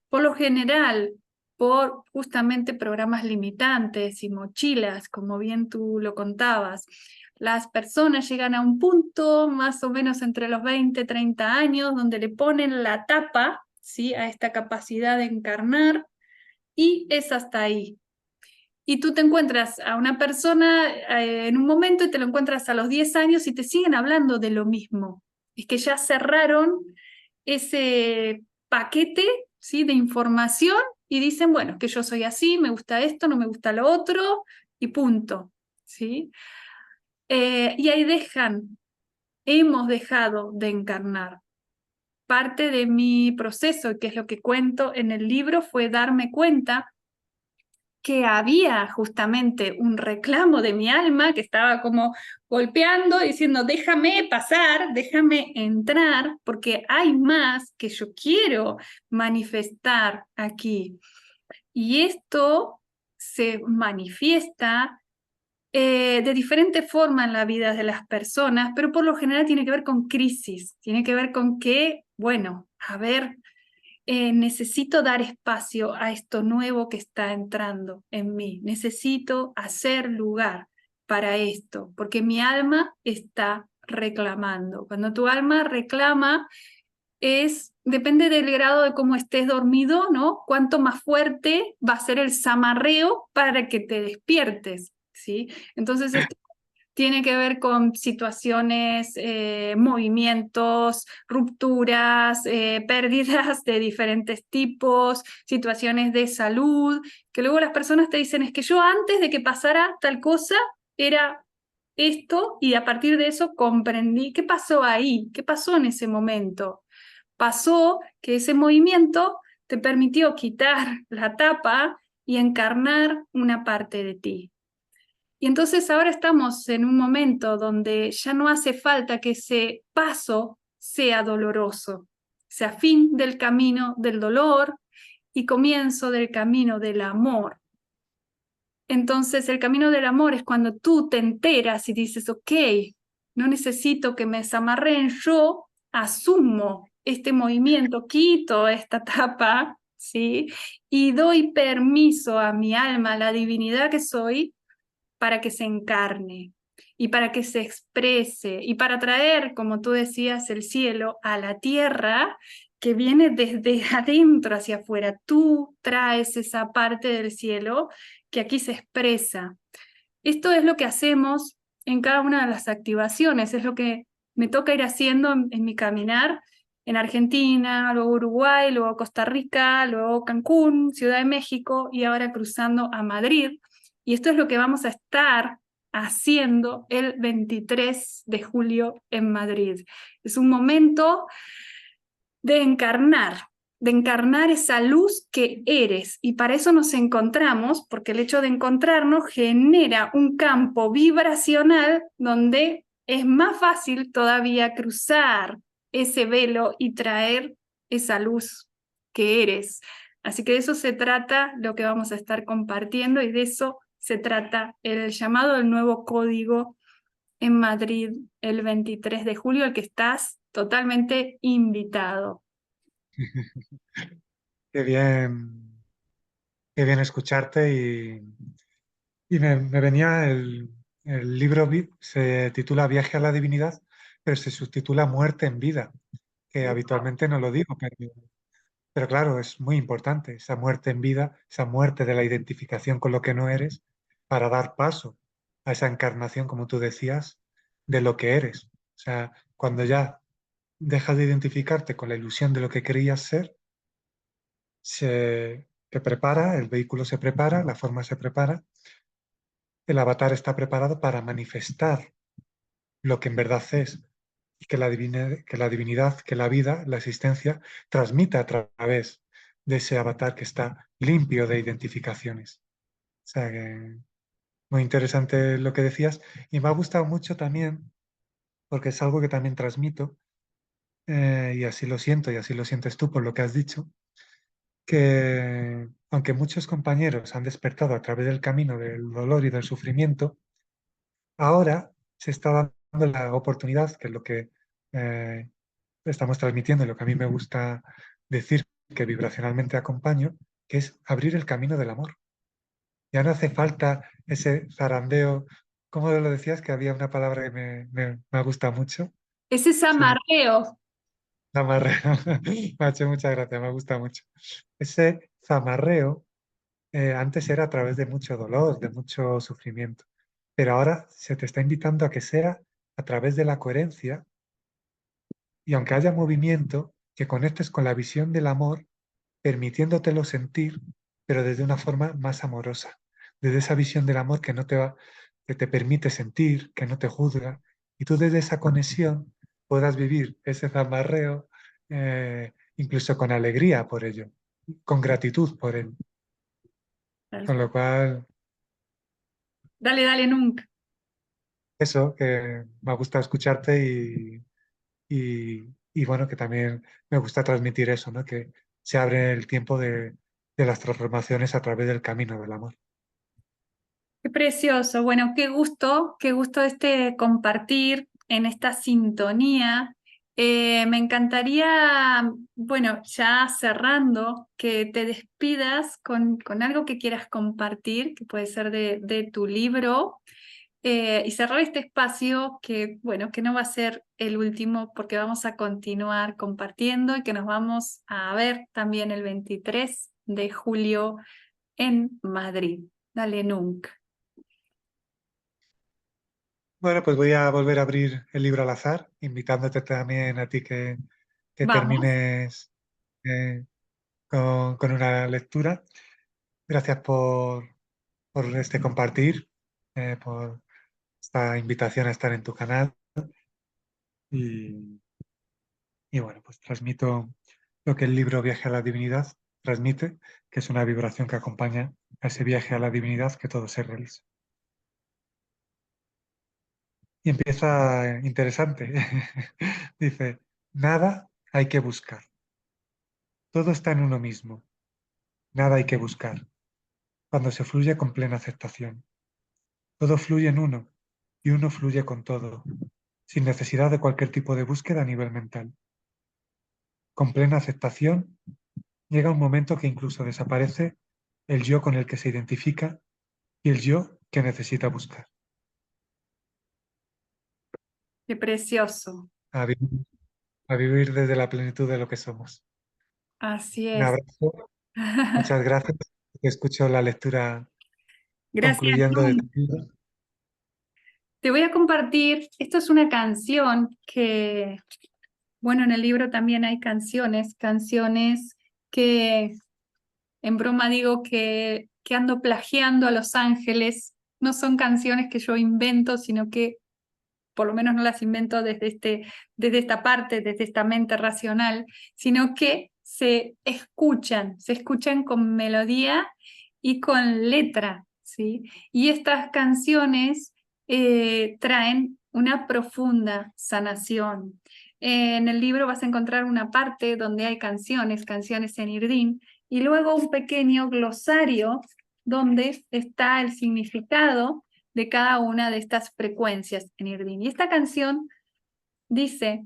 Por lo general, por justamente programas limitantes y mochilas, como bien tú lo contabas, las personas llegan a un punto más o menos entre los 20 30 años donde le ponen la tapa, ¿sí? A esta capacidad de encarnar y es hasta ahí. Y tú te encuentras a una persona en un momento y te lo encuentras a los 10 años y te siguen hablando de lo mismo. Es que ya cerraron ese paquete, ¿sí? De información y dicen, bueno, que yo soy así, me gusta esto, no me gusta lo otro y punto, ¿sí? Y ahí hemos dejado de encarnar. Parte de mi proceso, que es lo que cuento en el libro, fue darme cuenta que había justamente un reclamo de mi alma que estaba como golpeando, diciendo, déjame pasar, déjame entrar, porque hay más que yo quiero manifestar aquí. Y esto se manifiesta de diferente forma en la vida de las personas, pero por lo general tiene que ver con crisis, tiene que ver con que, bueno, a ver, necesito dar espacio a esto nuevo que está entrando en mí. Necesito hacer lugar para esto, porque mi alma está reclamando. Cuando tu alma reclama, depende del grado de cómo estés dormido, ¿no? Cuánto más fuerte va a ser el zamarreo para que te despiertes, ¿sí? Entonces, esto tiene que ver con situaciones, movimientos, rupturas, pérdidas de diferentes tipos, situaciones de salud, que luego las personas te dicen, es que yo antes de que pasara tal cosa era esto y a partir de eso comprendí qué pasó ahí, qué pasó en ese momento. Pasó que ese movimiento te permitió quitar la tapa y encarnar una parte de ti. Y entonces ahora estamos en un momento donde ya no hace falta que ese paso sea doloroso, sea fin del camino del dolor y comienzo del camino del amor. Entonces, el camino del amor es cuando tú te enteras y dices, ok, no necesito que me desamarren, yo asumo este movimiento, quito esta tapa, ¿sí? Y doy permiso a mi alma, a la divinidad que soy, para que se encarne y para que se exprese y para traer, como tú decías, el cielo a la tierra que viene desde adentro hacia afuera. Tú traes esa parte del cielo que aquí se expresa. Esto es lo que hacemos en cada una de las activaciones, es lo que me toca ir haciendo en mi caminar en Argentina, luego Uruguay, luego Costa Rica, luego Cancún, Ciudad de México y ahora cruzando a Madrid. Y esto es lo que vamos a estar haciendo el 23 de julio en Madrid. Es un momento de encarnar esa luz que eres. Y para eso nos encontramos, porque el hecho de encontrarnos genera un campo vibracional donde es más fácil todavía cruzar ese velo y traer esa luz que eres. Así que de eso se trata lo que vamos a estar compartiendo y de eso se trata el llamado del nuevo código en Madrid el 23 de julio, al que estás totalmente invitado. Qué bien escucharte y me venía el libro, se titula Viaje a la Divinidad, pero se subtitula Muerte en Vida, que habitualmente no lo digo, pero claro, es muy importante esa muerte en vida, esa muerte de la identificación con lo que no eres, para dar paso a esa encarnación, como tú decías, de lo que eres. O sea, cuando ya dejas de identificarte con la ilusión de lo que creías ser, se te prepara, el vehículo se prepara, la forma se prepara, el avatar está preparado para manifestar lo que en verdad es y que que la divinidad, que la vida, la existencia, transmita a través de ese avatar que está limpio de identificaciones. O sea que muy interesante lo que decías y me ha gustado mucho también, porque es algo que también transmito, y así lo siento y así lo sientes tú por lo que has dicho, que aunque muchos compañeros han despertado a través del camino del dolor y del sufrimiento, ahora se está dando la oportunidad, que es lo que eh, estamos transmitiendo y lo que a mí me gusta decir que vibracionalmente acompaño, que es abrir el camino del amor. Ya no hace falta ese zarandeo. ¿Cómo lo decías? Que había una palabra que me gusta mucho. Ese es Se me amarreo. zamarreo. Me ha hecho mucha gracia, me gusta mucho. Ese zamarreo antes era a través de mucho dolor, de mucho sufrimiento, pero ahora se te está invitando a que sea a través de la coherencia y aunque haya movimiento, que conectes con la visión del amor permitiéndotelo sentir, pero desde una forma más amorosa, desde esa visión del amor que no te va, que te permite sentir, que no te juzga, y tú desde esa conexión puedas vivir ese zamarreo, incluso con alegría por ello, con gratitud por él. Con lo cual, Dale, dale, nunca. eso, que me ha gustado escucharte y bueno, que también me gusta transmitir eso, ¿no? Que se abre el tiempo de las transformaciones a través del camino del amor. Qué precioso. Bueno, qué gusto este compartir en esta sintonía. Me encantaría, bueno, ya cerrando, que te despidas con algo que quieras compartir, que puede ser de tu libro, y cerrar este espacio que, bueno, que no va a ser el último porque vamos a continuar compartiendo y que nos vamos a ver también el 23 de julio en Madrid. Dale, nunca. Bueno, pues voy a volver a abrir el libro al azar, invitándote también a ti que Vamos. termines con una lectura. Gracias por este compartir, por esta invitación a estar en tu canal y, y bueno, pues transmito lo que el libro Viaje a la Divinidad transmite, que es una vibración que acompaña a ese viaje a la divinidad que todo se realiza. Y empieza interesante. Dice, nada hay que buscar. Todo está en uno mismo. Nada hay que buscar. cuando se fluye con plena aceptación. Todo fluye en uno y uno fluye con todo, sin necesidad de cualquier tipo de búsqueda a nivel mental. Con plena aceptación llega un momento que incluso desaparece el yo con el que se identifica y el yo que necesita buscar. Qué precioso. A vivir, a vivir desde la plenitud de lo que somos. Así Un es. abrazo, muchas gracias. Te escucho la lectura Gracias, concluyendo de tu Nung. libro. Te voy a compartir, esto es una canción que, bueno, en el libro también hay canciones que en broma digo que ando plagiando a Los Ángeles. No son canciones que yo invento, sino que por lo menos no las invento desde esta parte, desde esta mente racional, sino que se escuchan con melodía y con letra, ¿sí? Y estas canciones traen una profunda sanación. En el libro vas a encontrar una parte donde hay canciones en irdín, y luego un pequeño glosario donde está el significado de cada una de estas frecuencias en irdín. Y esta canción dice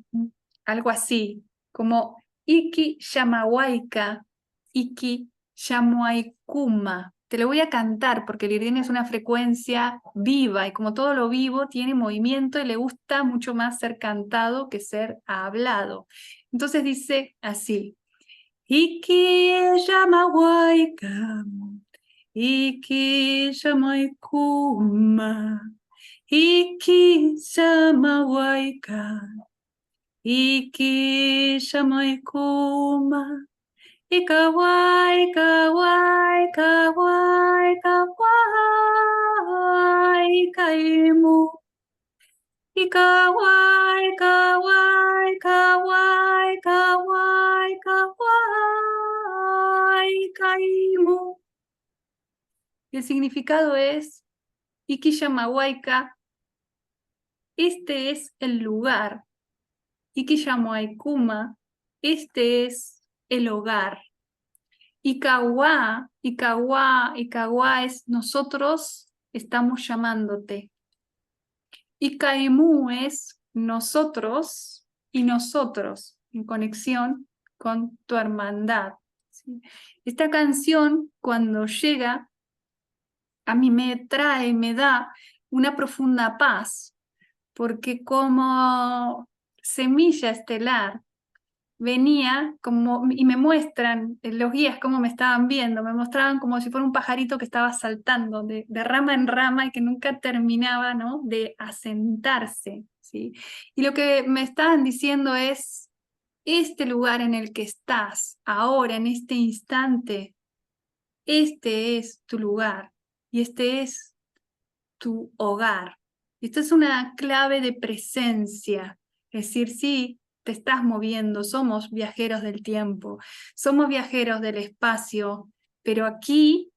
algo así, como Iki Yamawaika, Iki Yamuaikuma. Te lo voy a cantar porque el irdín es una frecuencia viva y como todo lo vivo tiene movimiento y le gusta mucho más ser cantado que ser hablado. Entonces dice así, Iki Yamawaika, Iki Yamaikuma. Iki Samawaika, Iki Shamaikuma, Ikawai, Kawai, Kawai, Kawai, Kaimu, Ikawai, Kawai, Kawai, Kawai, Kawai, Kaimu. Y el significado es Iki Yamawaika, este es el lugar. Ikiyamoaikuma, este es el hogar. Ikawa, Ikawa, Ikawa es nosotros estamos llamándote. Ikaimu es nosotros y nosotros en conexión con tu hermandad. ¿Sí? Esta canción, cuando llega, a mí me da una profunda paz, porque como semilla estelar venía como, y me muestran los guías cómo me estaban viendo, me mostraban como si fuera un pajarito que estaba saltando de rama en rama y que nunca terminaba, ¿no?, de asentarse, ¿sí? Y lo que me estaban diciendo es, este lugar en el que estás ahora, en este instante, este es tu lugar y este es tu hogar. Esto es una clave de presencia, es decir, sí, te estás moviendo, somos viajeros del tiempo, somos viajeros del espacio, pero aquí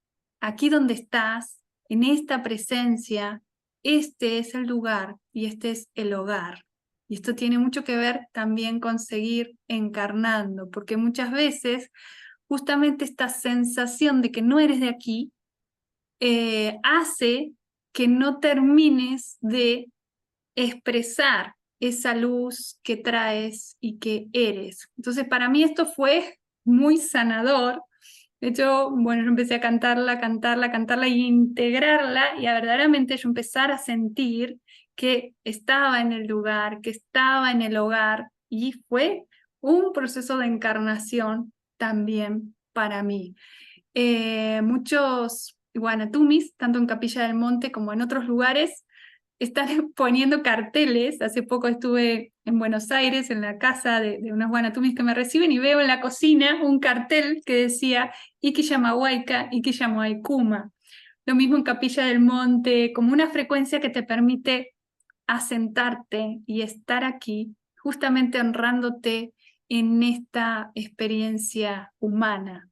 donde estás, en esta presencia, este es el lugar y este es el hogar. Y esto tiene mucho que ver también con seguir encarnando, porque muchas veces justamente esta sensación de que no eres de aquí hace que no termines de expresar esa luz que traes y que eres. Entonces, para mí esto fue muy sanador. De hecho, bueno, yo empecé a cantarla y integrarla y a verdaderamente yo empezar a sentir que estaba en el lugar, que estaba en el hogar y fue un proceso de encarnación también para mí. Muchos guanatumis, tanto en Capilla del Monte como en otros lugares, están poniendo carteles. Hace poco estuve en Buenos Aires, en la casa de unos guanatumis que me reciben, y veo en la cocina un cartel que decía Iki Yamahuayca, Iki Yamuaykuma. Lo mismo en Capilla del Monte, como una frecuencia que te permite asentarte y estar aquí, justamente honrándote en esta experiencia humana.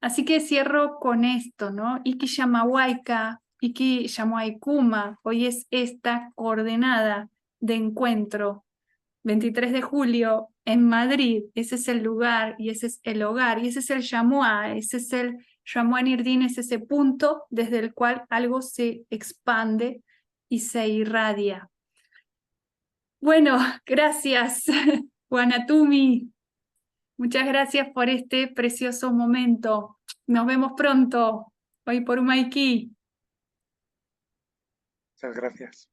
Así que cierro con esto, ¿no? Iki Yamahuayca, Iki Yamuaykuma, hoy es esta coordenada de encuentro. 23 de julio en Madrid, ese es el lugar y ese es el hogar y ese es el Yamua, ese es el Shamuan Irdin es ese punto desde el cual algo se expande y se irradia. Bueno, gracias, Wanatumi. Muchas gracias por este precioso momento. Nos vemos pronto. Hoy por Umaiki. Muchas gracias.